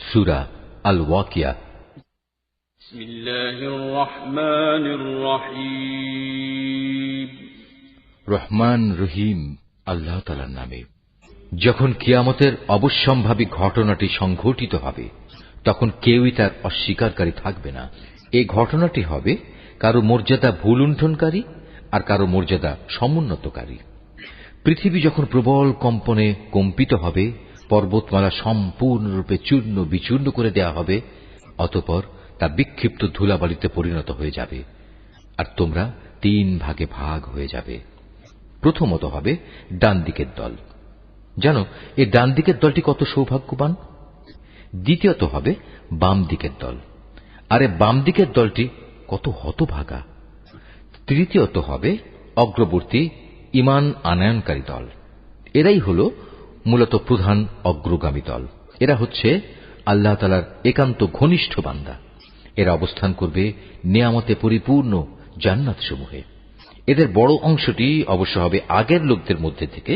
সূরা আল ওয়াকিয়া। বিসমিল্লাহির রহমানির রহিম। রহমান রহিম আল্লাহ তাআলার নামে। যখন কিয়ামতের অবশ্যম্ভাবী ঘটনাটি সংঘটিত হবে তখন কেউই তার অস্বীকারী থাকবে না। এই ঘটনাটি হবে কারো মর্যাদা ভুলুণ্ঠনকারী আর কারো মর্যাদা সমুন্নতকারী। পৃথিবী যখন প্রবল কম্পনে কম্পিত হবে, পর্বতমালা সম্পূর্ণরূপে চূর্ণ বিচূর্ণ করে দেয়া হবে, অতঃপর তা বিক্ষিপ্ত ধুলাবালিতে পরিণত হয়ে যাবে আর তোমরা 3 ভাগে ভাগ হয়ে যাবে। প্রথমত হবে ডান দিকের দল। জানো এই ডান দিকের দলটি কত সৌভাগ্যবান। দ্বিতীয়ত হবে বাম দিকের দল, আর এই বাম দিকের দলটি কত হতভাগা। তৃতীয়ত হবে অগ্রবর্তী ঈমান আনয়নকারী দল। এরাই হল মূলত প্রধান অগ্রগামী দল। এরা হচ্ছে আল্লাহ তাআলার একান্ত ঘনিষ্ঠ বান্দা। এরা অবস্থান করবে নিয়ামতে পরিপূর্ণ জান্নাত সমূহে। এদের বড় অংশটি অবশ্য হবে আগের লোকদের মধ্যে থেকে,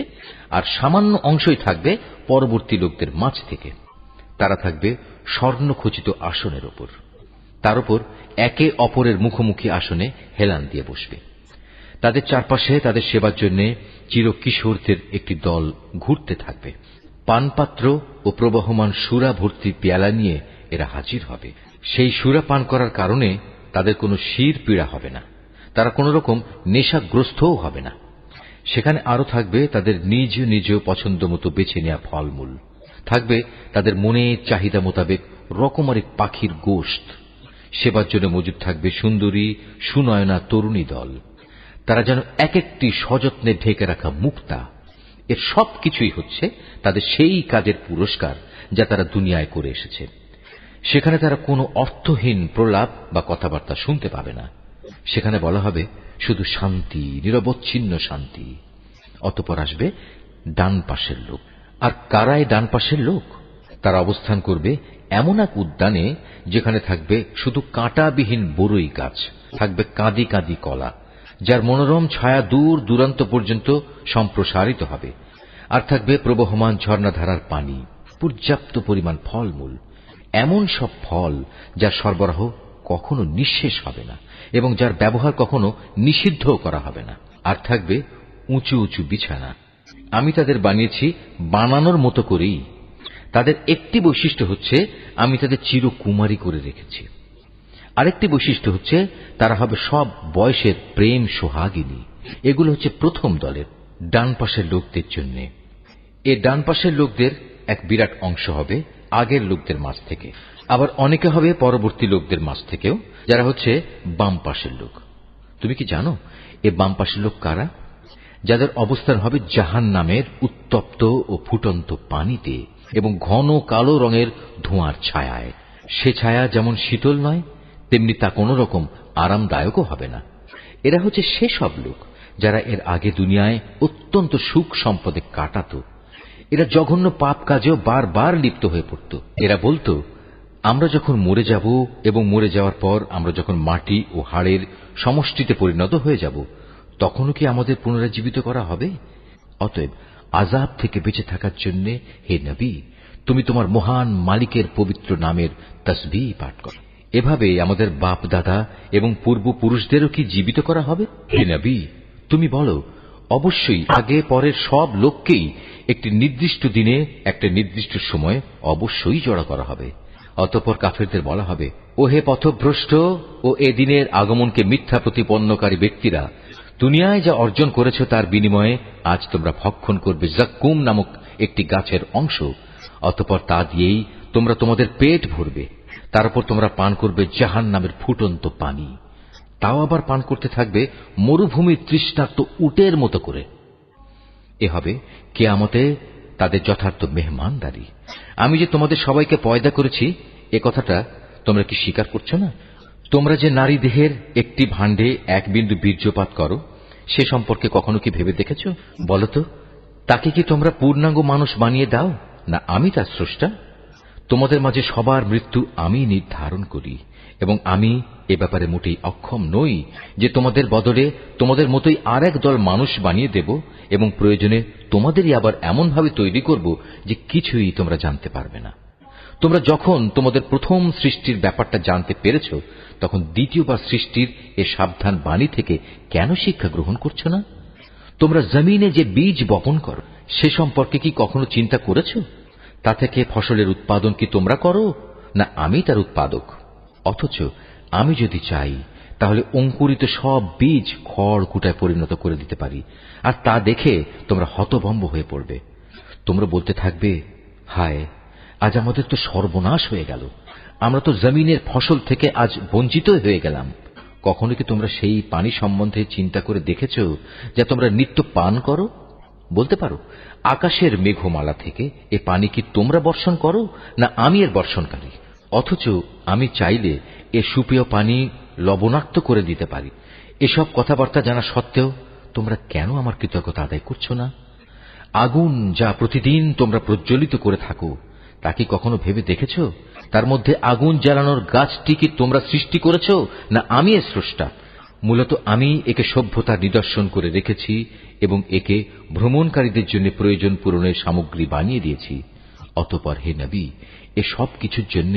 আর সামান্য অংশই থাকবে পরবর্তী লোকদের মাঝ থেকে। তারা থাকবে স্বর্ণখচিত আসনের ওপর। তার উপর একে অপরের মুখোমুখি আসনে হেলান দিয়ে বসবে। তাদের চারপাশে তাদের সেবার জন্য চিরকিশোরদের একটি দল ঘুরতে থাকবে। পানপাত্র ও প্রবহমান সুরা ভর্তি পেয়ালা নিয়ে এরা হাজির হবে। সেই সুরা পান করার কারণে তাদের কোনো শির পীড়া হবে না, তারা কোন রকম নেশাগ্রস্তও হবে না। সেখানে আরো থাকবে তাদের নিজ নিজ পছন্দ মতো বেছে নেওয়া ফলমূল, থাকবে তাদের মনের চাহিদা মোতাবেক রকমারি পাখির গোশত। সেবার জন্য মজুদ থাকবে সুন্দরী সুনয়না তরুণী দল। তারা যেন এক একটি সযত্নে ঢেকে রাখা মুক্তা। এর সবকিছুই হচ্ছে তাদের সেই কাজের পুরস্কার যা তারা দুনিয়ায় করে এসেছে। সেখানে তারা কোনো অর্থহীন প্রলাপ বা কথাবার্তা শুনতে পাবে না। সেখানে বলা হবে শুধু শান্তি, নিরবচ্ছিন্ন শান্তি। অতঃপর আসবে ডান পাশের লোক। আর কারাই ডান পাশের লোক? তারা অবস্থান করবে এমন এক উদ্যানে যেখানে থাকবে শুধু কাঁটাবিহীন বরই গাছ, থাকবে কাঁদি কাঁদি কলা, যার মনোরম ছায়া দূর দূরান্ত পর্যন্ত সম্প্রসারিত হবে, আর থাকবে প্রবহমান ঝর্ণাধারার পানি, পর্যাপ্ত পরিমাণ ফলমূল, এমন সব ফল যার সরবরাহ কখনো নিঃশেষ হবে না এবং যার ব্যবহার কখনো নিষিদ্ধও করা হবে না। আর থাকবে উঁচু উঁচু বিছানা। আমি তাদের বানিয়েছি বানানোর মতো করেই। তাদের একটি বৈশিষ্ট্য হচ্ছে আমি তাদের চিরকুমারী করে রেখেছি। আরেকটি বৈশিষ্ট্য হচ্ছে তারা হবে সব বয়সের প্রেম সোহাগিনী। এগুলো হচ্ছে প্রথম দলের ডান পাশের লোকদের জন্য। এই ডান পাশের লোকদের এক বিরাট অংশ হবে আগের লোকদের মাঝ থেকে, আবার অনেকে হবে পরবর্তী লোকদের মাঝ থেকেও, যারা হচ্ছে বাম পাশের লোক। তুমি কি জানো এ বাম পাশের লোক কারা? যাদের অবস্থান হবে জাহান্নামের উত্তপ্ত ও ফুটন্ত পানিতে এবং ঘন কালো রঙের ধোঁয়ার ছায়ায়। সে ছায়া যেমন শীতল নয়, তেমনি তা কোন রকম আরামদায়কও হবে না। এরা হচ্ছে সেসব লোক যারা এর আগে দুনিয়ায় অত্যন্ত সুখ সম্পদে কাটাত। এরা জঘন্য পাপ কাজেও বারবার লিপ্ত হয়ে পড়ত। এরা বলতো, আমরা যখন মরে যাব এবং মরে যাওয়ার পর আমরা যখন মাটি ও হাড়ের সমষ্টিতে পরিণত হয়ে যাব, তখনও কি আমাদের পুনরুজ্জীবিত করা হবে? অতএব আযাব থেকে বেঁচে থাকার জন্য হে নবী, তুমি তোমার মহান মালিকের পবিত্র নামের তাসবিহ পাঠ করো। এভাবে আমাদের বাপ দাদা এবং পূর্বপুরুষদেরও কি জীবিত করা হবে? হে নবী, তুমি বলো, অবশ্যই আগে পরের সব লোককেই একটি নির্দিষ্ট দিনে একটা নির্দিষ্ট সময় অবশ্যই জড়ো করা হবে। অতঃপর কাফেরদের বলা হবে, ও হে পথভ্রষ্ট ও এ দিনের আগমনকে মিথ্যা প্রতিপন্নকারী ব্যক্তিরা, দুনিয়ায় যা অর্জন করেছ তার বিনিময়ে আজ তোমরা ভক্ষণ করবে যাক্কুম নামক একটি গাছের অংশ। অতঃপর তা দিয়েই তোমরা তোমাদের পেট ভরবে। তার উপর তোমরা পান করবে জাহান্নামের ফুটন্ত পানি। তাও আবার পান করতে থাকবে মরুভূমির তৃষ্ণার্ত উটের মতো করে। এ হবে কিয়ামতে তাদের যথার্থ মেহমানদারি। আমি যে তোমাদের সবাইকে পয়দা করেছি এ কথাটা তোমরা কি স্বীকার করছো না? তোমরা যে নারী দেহের একটি ভাণ্ডে এক বিন্দু বীর্যপাত করো, সে সম্পর্কে কখনো কি ভেবে দেখেছ? বলতো, তাকে কি তোমরা পূর্ণাঙ্গ মানুষ বানিয়ে দাও না আমি তার স্রষ্টা? তোমাদের মাঝে সবার মৃত্যু আমি নির্ধারণ করি এবং আমি এ ব্যাপারে মোটেই অক্ষম নই যে তোমাদের বদলে তোমাদের মতোই আর এক দল মানুষ বানিয়ে দেব এবং প্রয়োজনে তোমাদেরই আবার এমনভাবে তৈরি করব যে কিছুই তোমরা জানতে পারবে না। তোমরা যখন তোমাদের প্রথম সৃষ্টির ব্যাপারটা জানতে পেরেছ, তখন দ্বিতীয়বার সৃষ্টির এ সাবধান বাণী থেকে কেন শিক্ষা গ্রহণ করছো না? তোমরা জমিনে যে বীজ বপন করো, সে সম্পর্কে কি কখনো চিন্তা করেছ? তা থেকে ফসলের উৎপাদন কি তোমরা করো, না আমি তার উৎপাদক? অথচ আমি যদি চাই, তাহলে অঙ্কুরিত সব বীজ খড় কুটায় পরিণত করে দিতে পারি, আর তা দেখে তোমরা হতভম্ব হয়ে পড়বে। তোমরা বলতে থাকবে, হায়, আজ আমাদের তো সর্বনাশ হয়ে গেল, আমরা তো জমিনের ফসল থেকে আজ বঞ্চিত হয়ে গেলাম। কখনো কি তোমরা সেই পানি সম্বন্ধে চিন্তা করে দেখেছ, যা তোমরা নিত্য পান করো? বলতে পারো, আকাশের মেঘমালা থেকে এ পানি কি তোমরা বর্ষণ করো, না আমি এর বর্ষণকারী? অথচ আমি চাইলে এ সুপেয় পানি লবণাক্ত করে দিতে পারি। এসব কথাবার্তা জানা সত্ত্বেও তোমরা কেন আমার কৃতজ্ঞতা আদায় করছো না? আগুন যা প্রতিদিন তোমরা প্রজ্বলিত করে থাকো, তা কি কখনো ভেবে দেখেছ তার মধ্যে আগুন জ্বালানোর গাছটি কি তোমরা সৃষ্টি করেছ, না আমি এর স্রষ্টা? মূলত আমি একে সভ্যতার নিদর্শন করে রেখেছি এবং একে ভ্রমণকারীদের জন্য প্রয়োজন পূরণের সামগ্রী বানিয়ে দিয়েছি। অতঃপর হে নবী, এ সব কিছুর জন্য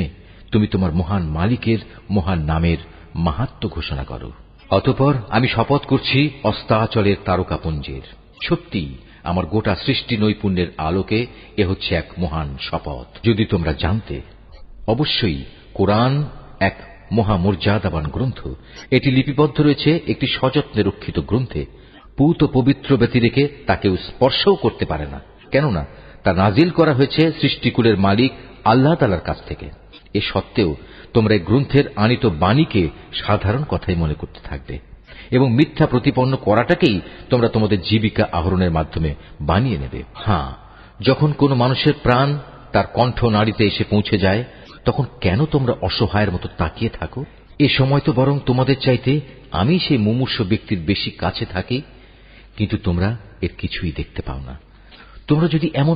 তুমি তোমার মহান মালিকের মহান নামের মাহাত্ম্য ঘোষণা করো। অতঃপর আমি শপথ করছি অস্তাচলের তারকাপুঞ্জের, সত্যি আমার গোটা সৃষ্টি নৈপুণ্যের আলোকে এ হচ্ছে এক মহান শপথ। যদি তোমরা জানতে, অবশ্যই কোরআন এক মহামর্যাদাবান গ্রন্থ। এটি লিপিবদ্ধ রয়েছে একটি সযত্নে রক্ষিত গ্রন্থে। পূত পবিত্র ব্যতিরেকে তাকেও স্পর্শও করতে পারে না, কেননা তা নাজিল করা হয়েছে সৃষ্টিকুলের মালিক আল্লাহ তাআলার কাছ থেকে। এ সত্ত্বেও তোমরা এই গ্রন্থের আনিত বাণীকে সাধারণ কথাই মনে করতে থাকবে এবং মিথ্যা প্রতিপন্ন করাটাকেই তোমরা তোমাদের জীবিকা আহরণের মাধ্যমে বানিয়ে নেবে। হ্যাঁ, যখন কোনো মানুষের প্রাণ তার কণ্ঠ নাড়িতে এসে পৌঁছে যায়, তখন কেন তোমরা অসহায়ের মতো তাকিয়ে থাকো? এ সময় তো বরং তোমাদের চাইতে আমি সেই মুমূর্ষু ব্যক্তির বেশি কাছে থাকি, কিন্তু তোমরা এর কিছুই দেখতে পাও না। তোমরা যদি এমন